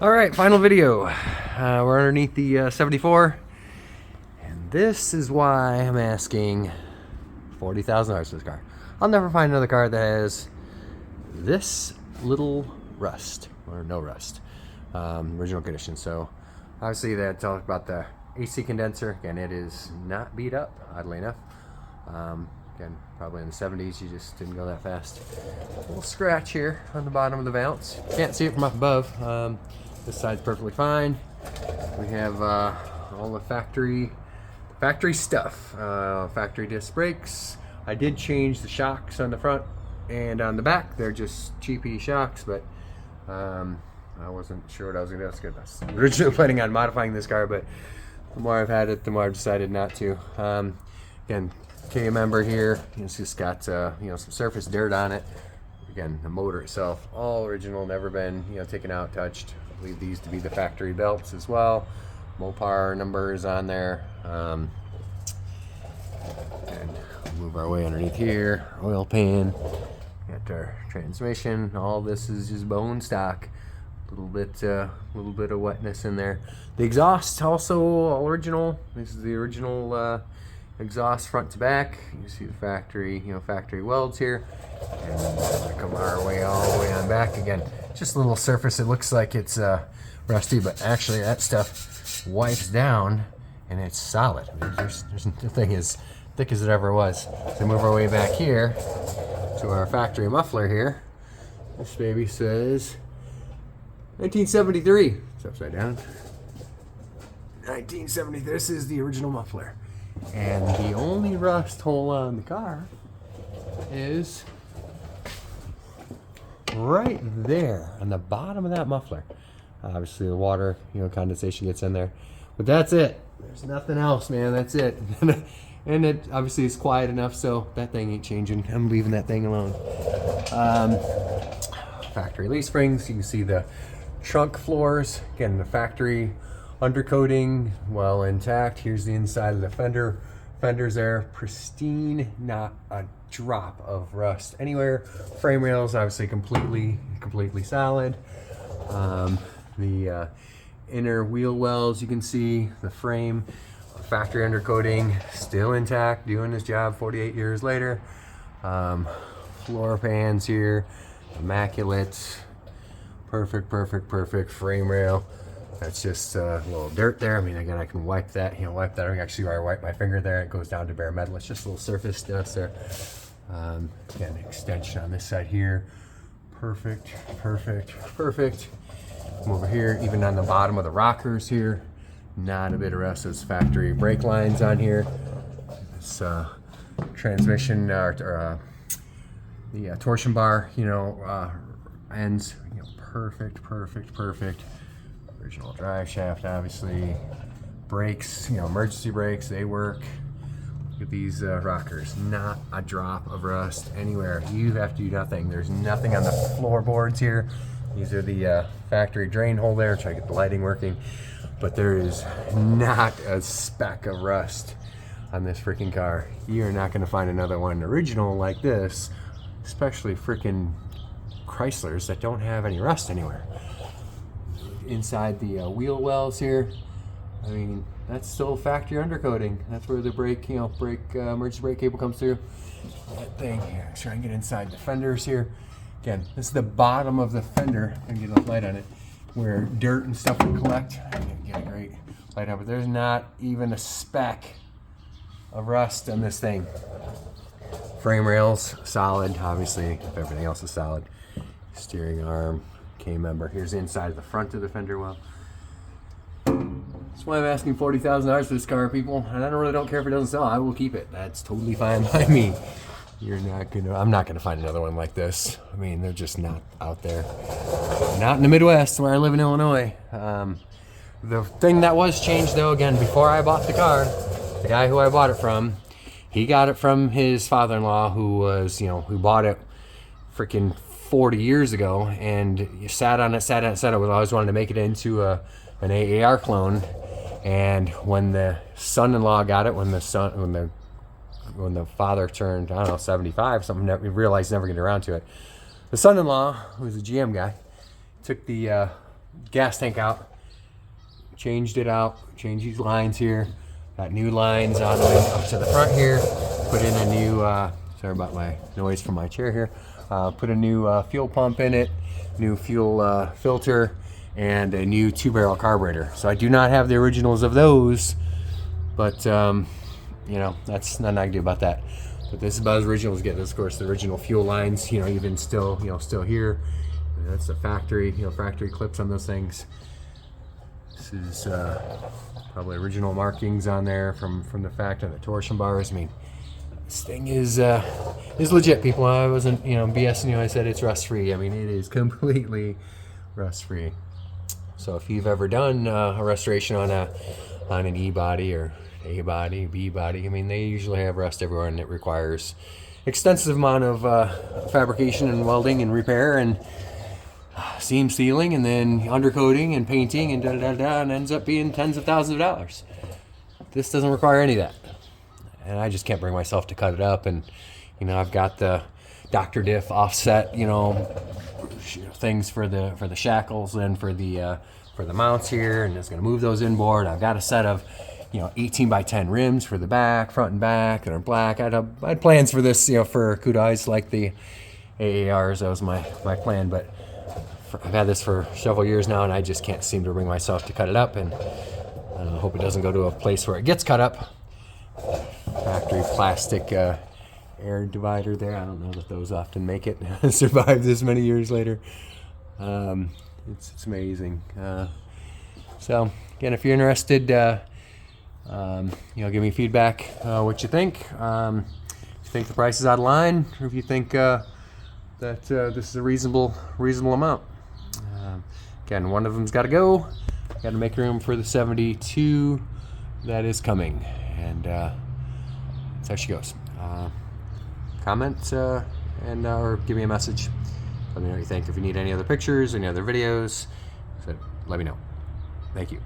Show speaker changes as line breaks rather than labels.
All right, final video. We're underneath the 74, and this is why I'm asking $40,000 for this car. I'll never find another car that has this little rust, or no rust, original condition. So obviously that talk about the AC condenser. Again, it is not beat up, oddly enough. Again, probably in the 70s, you just didn't go that fast. A little scratch here on the bottom of the valance. Can't see it from up above. This side's perfectly fine. We have all the factory stuff. Factory disc brakes. I did change the shocks on the front and on the back. They're just cheapy shocks, but I wasn't sure what I was gonna do. I was originally planning on modifying this car, but the more I've had it, the more I've decided not to. Again, K member here. It's just got some surface dirt on it. Again, the motor itself, all original, never been taken out, touched. I believe these to be the factory belts as well. Mopar numbers on there. And we'll move our way underneath here. Oil pan. Got our transmission. All this is just bone stock. Little bit of wetness in there. The exhaust also all original. This is the original exhaust front to back. You see the factory, factory welds here, and come our way all the way on back. Again, just a little surface. It looks like it's rusty, but actually that stuff wipes down and it's solid. I mean, there's nothing as thick as it ever was. So move our way back here to our factory muffler here. This baby says 1973. It's upside down. 1970. This is the original muffler. And the only rust hole on the car is right there on the bottom of that muffler. Obviously the water, condensation gets in there. But that's it. There's nothing else, man. That's it. And it obviously is quiet enough, so that thing ain't changing. I'm leaving that thing alone. Factory leaf springs. You can see the trunk floors. Again, the factory undercoating well intact. Here's the inside of the fender. Fenders there, pristine, not a drop of rust anywhere. Frame rails obviously completely solid. The inner wheel wells, you can see the frame, factory undercoating still intact, doing its job 48 years later. Floor pans here, immaculate, perfect frame rail. That's just a little dirt there. I mean, again, I can wipe that, wipe that. I can actually see where I wipe my finger there. It goes down to bare metal. It's just a little surface dust there. Again, extension on this side here. Perfect. Come over here, even on the bottom of the rockers here. Not a bit of rust. Those factory brake lines on here. This transmission, the torsion bar, ends, perfect. Original drive shaft, obviously. Brakes, emergency brakes, they work. Look at these rockers. Not a drop of rust anywhere. You have to do nothing. There's nothing on the floorboards here. These are the factory drain hole there. Try to get the lighting working. But there is not a speck of rust on this freaking car. You're not going to find another one original like this, especially freaking Chryslers that don't have any rust anywhere. Inside the wheel wells here, I mean, that's still factory undercoating. That's where the brake, emergency brake cable comes through. That thing here. Let's try and get inside the fenders here. Again, this is the bottom of the fender. I'm gonna get a light on it, where dirt and stuff would collect. I'm gonna get a great light on, but there's not even a speck of rust on this thing. Frame rails solid, obviously. If everything else is solid. Steering arm. K member. Here's the inside of the front of the fender well. That's why I'm asking $40,000 for this car, people. And I really don't care if it doesn't sell. I will keep it. That's totally fine by me. I'm not gonna find another one like this. I mean, they're just not out there. Not in the Midwest where I live in Illinois. The thing that was changed though, again, before I bought the car, the guy who I bought it from, he got it from his father-in-law who was, who bought it freaking 40 years ago, and you sat on it. I always wanted to make it into an AAR clone. And when the son-in-law got it, when the father turned, 75, something, we realized never get around to it. The son-in-law, who was a GM guy, took the gas tank out. Changed it out. Changed these lines here. Got new lines all the way up to the front here. Put in a new, sorry about my noise from my chair here. Put a new fuel pump in it, new fuel filter, and a new 2-barrel carburetor. So I do not have the originals of those, but you know, that's nothing I can do about that. But this is about as original as get. This, of course, the original fuel lines, you know, even still, you know, still here. That's the factory, you know, factory clips on those things. This is probably original markings on there from the factory, the torsion bars. I mean, this thing is legit, people. I wasn't, you know, BSing you. I said it's rust free. I mean, it is completely rust free. So if you've ever done a restoration on an E body or A body, B body, I mean, they usually have rust everywhere, and it requires extensive amount of fabrication and welding and repair and seam sealing and then undercoating and painting and and ends up being tens of thousands of dollars. This doesn't require any of that, and I just can't bring myself to cut it up. And you know, I've got the Dr. Diff offset, you know, things for the shackles and for the mounts here, and it's going to move those inboard. I've got a set of, you know, 18 by 10 rims for the back, front and back, that are black. I had plans for this, you know, for Kudais like the AARs. That was my plan, but I've had this for several years now, and I just can't seem to bring myself to cut it up, and I hope it doesn't go to a place where it gets cut up. Factory plastic air divider there. I don't know that those often make it survive this many years later. It's amazing. So again, if you're interested, you know, give me feedback what you think. If you think the price is out of line, or if you think that this is a reasonable amount. Again, one of them's got to go. Got to make room for the 72 that is coming, and that's how she goes. Comment and or give me a message. Let me know what you think. If you need any other pictures, any other videos, so let me know. Thank you.